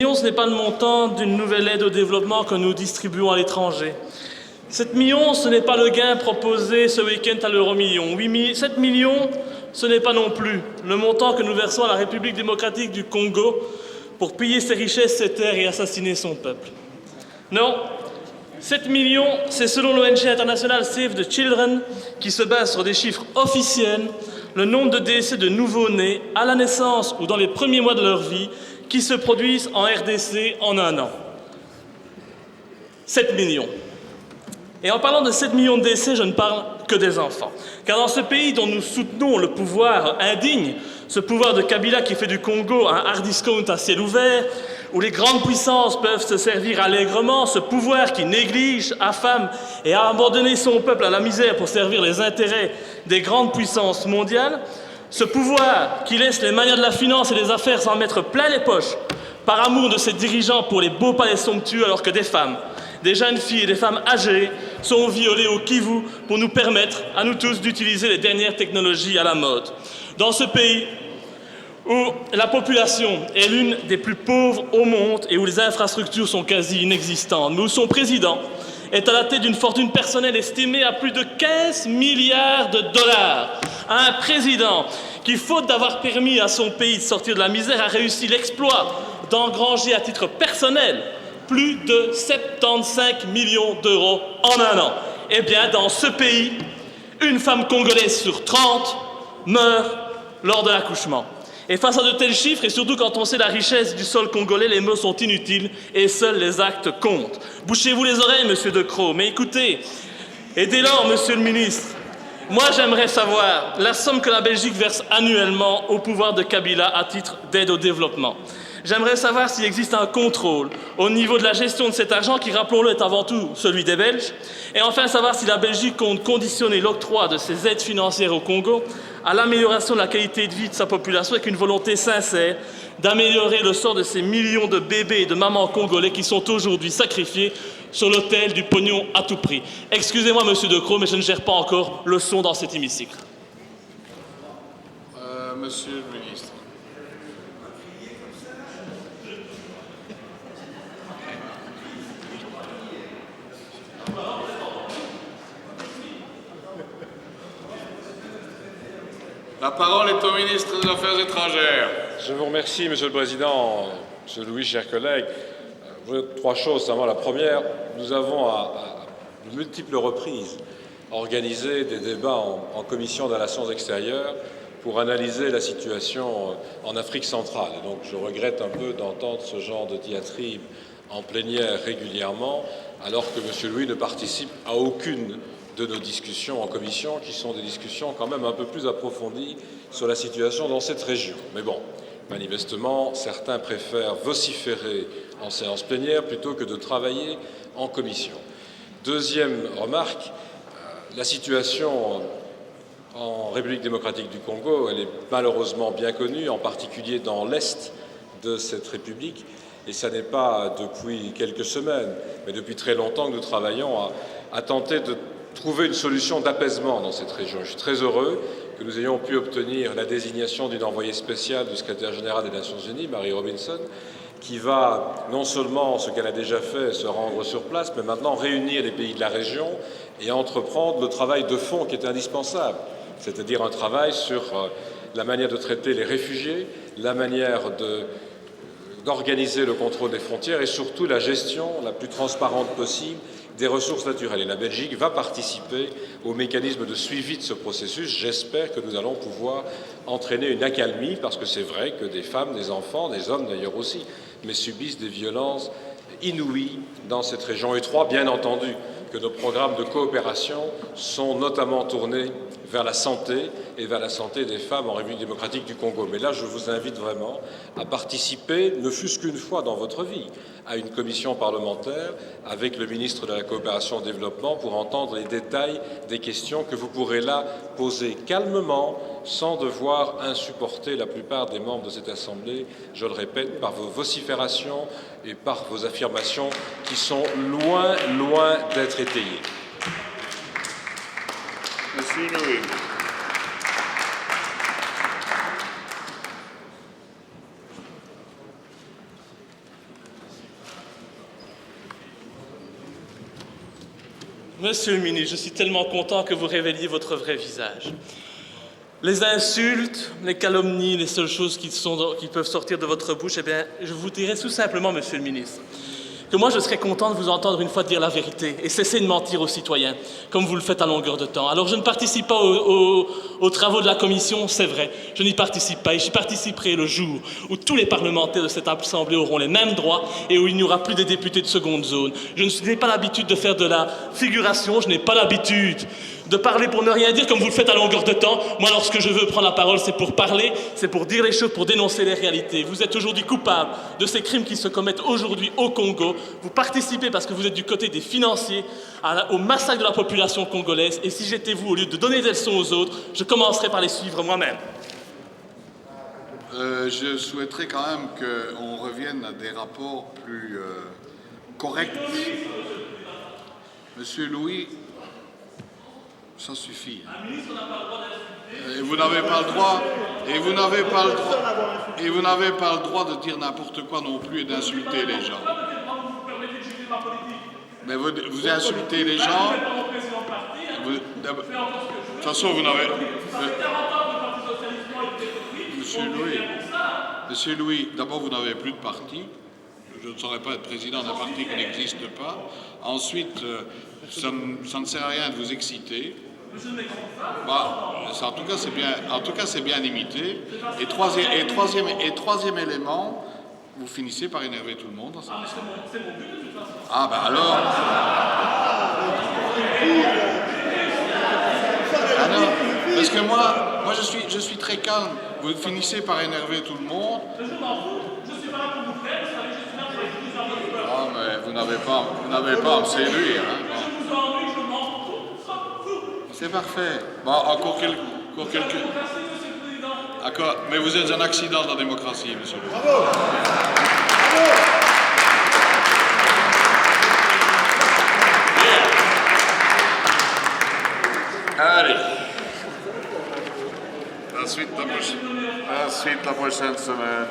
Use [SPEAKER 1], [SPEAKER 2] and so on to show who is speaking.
[SPEAKER 1] Ce n'est pas le montant d'une nouvelle aide au développement que nous distribuons à l'étranger. 7 millions, ce n'est pas le gain proposé ce week-end à l'euro-million. 7 millions, ce n'est pas non plus le montant que nous versons à la République démocratique du Congo pour piller ses richesses, ses terres et assassiner son peuple. Non, 7 millions, c'est selon l'ONG internationale Save the Children, qui se base sur des chiffres officiels, le nombre de décès de nouveau-nés à la naissance ou dans les premiers mois de leur vie qui se produisent en RDC en un an. 7 millions. Et en parlant de 7 millions de décès, je ne parle que des enfants. Car dans ce pays dont nous soutenons le pouvoir indigne, ce pouvoir de Kabila qui fait du Congo un hard discount à ciel ouvert, où les grandes puissances peuvent se servir allègrement, ce pouvoir qui néglige, affame et a abandonné son peuple à la misère pour servir les intérêts des grandes puissances mondiales, ce pouvoir qui laisse les manières de la finance et des affaires s'en mettre plein les poches par amour de ses dirigeants pour les beaux palais somptueux alors que des femmes, des jeunes filles et des femmes âgées sont violées au Kivu pour nous permettre à nous tous d'utiliser les dernières technologies à la mode. Dans ce pays où la population est l'une des plus pauvres au monde et où les infrastructures sont quasi inexistantes, mais où son président est à la tête d'une fortune personnelle estimée à plus de 15 milliards de dollars. Un président qui, faute d'avoir permis à son pays de sortir de la misère, a réussi l'exploit d'engranger à titre personnel plus de 75 millions d'euros en un an. Eh bien, dans ce pays, une femme congolaise sur 30 meurt lors de l'accouchement. Et face à de tels chiffres, et surtout quand on sait la richesse du sol congolais, les mots sont inutiles et seuls les actes comptent. Bouchez-vous les oreilles, monsieur De Croo, mais écoutez, et dès lors, monsieur le ministre, moi j'aimerais savoir la somme que la Belgique verse annuellement au pouvoir de Kabila à titre d'aide au développement. J'aimerais savoir s'il existe un contrôle au niveau de la gestion de cet argent qui, rappelons-le, est avant tout celui des Belges. Et enfin, savoir si la Belgique compte conditionner l'octroi de ses aides financières au Congo à l'amélioration de la qualité de vie de sa population avec une volonté sincère d'améliorer le sort de ces millions de bébés et de mamans congolais qui sont aujourd'hui sacrifiés sur l'autel du pognon à tout prix. Excusez-moi, monsieur De Croo, mais je ne gère pas encore le son dans cet hémicycle.
[SPEAKER 2] Monsieur le ministre. La parole est au ministre des Affaires étrangères.
[SPEAKER 3] Je vous remercie, Monsieur le Président, Monsieur Louis, chers collègues. Trois choses. Seulement, la première, nous avons à de multiples reprises organisé des débats en commission des relations extérieures pour analyser la situation en Afrique centrale. Et donc, je regrette un peu d'entendre ce genre de diatribe en plénière régulièrement, alors que Monsieur Louis ne participe à aucune de nos discussions en commission, qui sont des discussions quand même un peu plus approfondies sur la situation dans cette région. Mais bon, manifestement, certains préfèrent vociférer en séance plénière plutôt que de travailler en commission. Deuxième remarque, la situation en République démocratique du Congo, elle est malheureusement bien connue, en particulier dans l'est de cette république, et ça n'est pas depuis quelques semaines, mais depuis très longtemps que nous travaillons à tenter de trouver une solution d'apaisement dans cette région. Je suis très heureux que nous ayons pu obtenir la désignation d'une envoyée spéciale du secrétaire général des Nations Unies, Mary Robinson, qui va non seulement, ce qu'elle a déjà fait, se rendre sur place, mais maintenant réunir les pays de la région et entreprendre le travail de fond qui est indispensable, c'est-à-dire un travail sur la manière de traiter les réfugiés, la manière d'organiser le contrôle des frontières et surtout la gestion la plus transparente possible des ressources naturelles. Et la Belgique va participer au mécanisme de suivi de ce processus. J'espère que nous allons pouvoir entraîner une accalmie, parce que c'est vrai que des femmes, des enfants, des hommes d'ailleurs aussi, mais subissent des violences inouïes dans cette région. Et trois, bien entendu, que nos programmes de coopération sont notamment tournés vers la santé et vers la santé des femmes en République démocratique du Congo. Mais là, je vous invite vraiment à participer, ne fût-ce qu'une fois dans votre vie, à une commission parlementaire avec le ministre de la Coopération au Développement pour entendre les détails des questions que vous pourrez là poser calmement, sans devoir insupporter la plupart des membres de cette Assemblée, je le répète, par vos vociférations et par vos affirmations qui sont loin d'être étayées.
[SPEAKER 2] Monsieur Louis.
[SPEAKER 1] Monsieur le ministre, je suis tellement content que vous révéliez votre vrai visage. Les insultes, les calomnies, les seules choses qui peuvent sortir de votre bouche, eh bien, je vous dirais tout simplement, monsieur le ministre, que moi je serais content de vous entendre une fois dire la vérité et cesser de mentir aux citoyens, comme vous le faites à longueur de temps. Alors je ne participe pas aux travaux de la commission, c'est vrai, je n'y participe pas, et j'y participerai le jour où tous les parlementaires de cette assemblée auront les mêmes droits et où il n'y aura plus des députés de seconde zone. Je n'ai pas l'habitude de faire de la figuration, je n'ai pas l'habitude de parler pour ne rien dire comme vous le faites à longueur de temps. Moi, lorsque je veux prendre la parole, c'est pour parler, c'est pour dire les choses, pour dénoncer les réalités. Vous êtes aujourd'hui coupable de ces crimes qui se commettent aujourd'hui au Congo. Vous participez, parce que vous êtes du côté des financiers, au massacre de la population congolaise. Et si j'étais vous, au lieu de donner des leçons aux autres, je commencerais par les suivre moi-même.
[SPEAKER 2] Je souhaiterais quand même qu'on revienne à des rapports plus corrects. Monsieur Louis, ça suffit. Et vous n'avez pas le droit, et vous n'avez pas le droit de dire n'importe quoi non plus et d'insulter les gens. Mais vous insultez les gens. De toute façon, vous n'avez. Monsieur Louis, d'abord, vous n'avez plus de parti. Je ne saurais pas être président d'un parti qui n'existe pas. Ensuite, ça ne sert à rien de vous exciter. Bah, en tout cas, c'est bien limité. Et troisième élément, vous finissez par énerver tout le monde. Ah, ben alors. Parce que moi je suis très calme. Vous finissez par énerver tout le monde. Je m'en fous. Je suis pas là pour vous faire. Vous savez, je suis là pour les prisonniers. Ah, mais vous n'avez pas à me séduire. Hein. Je vous ennuie, je m'en fous. C'est parfait. Bon, encore quelques. D'accord. Mais vous êtes un accident de la démocratie, monsieur. Bravo. Allez. Ensuite, la prochaine semaine.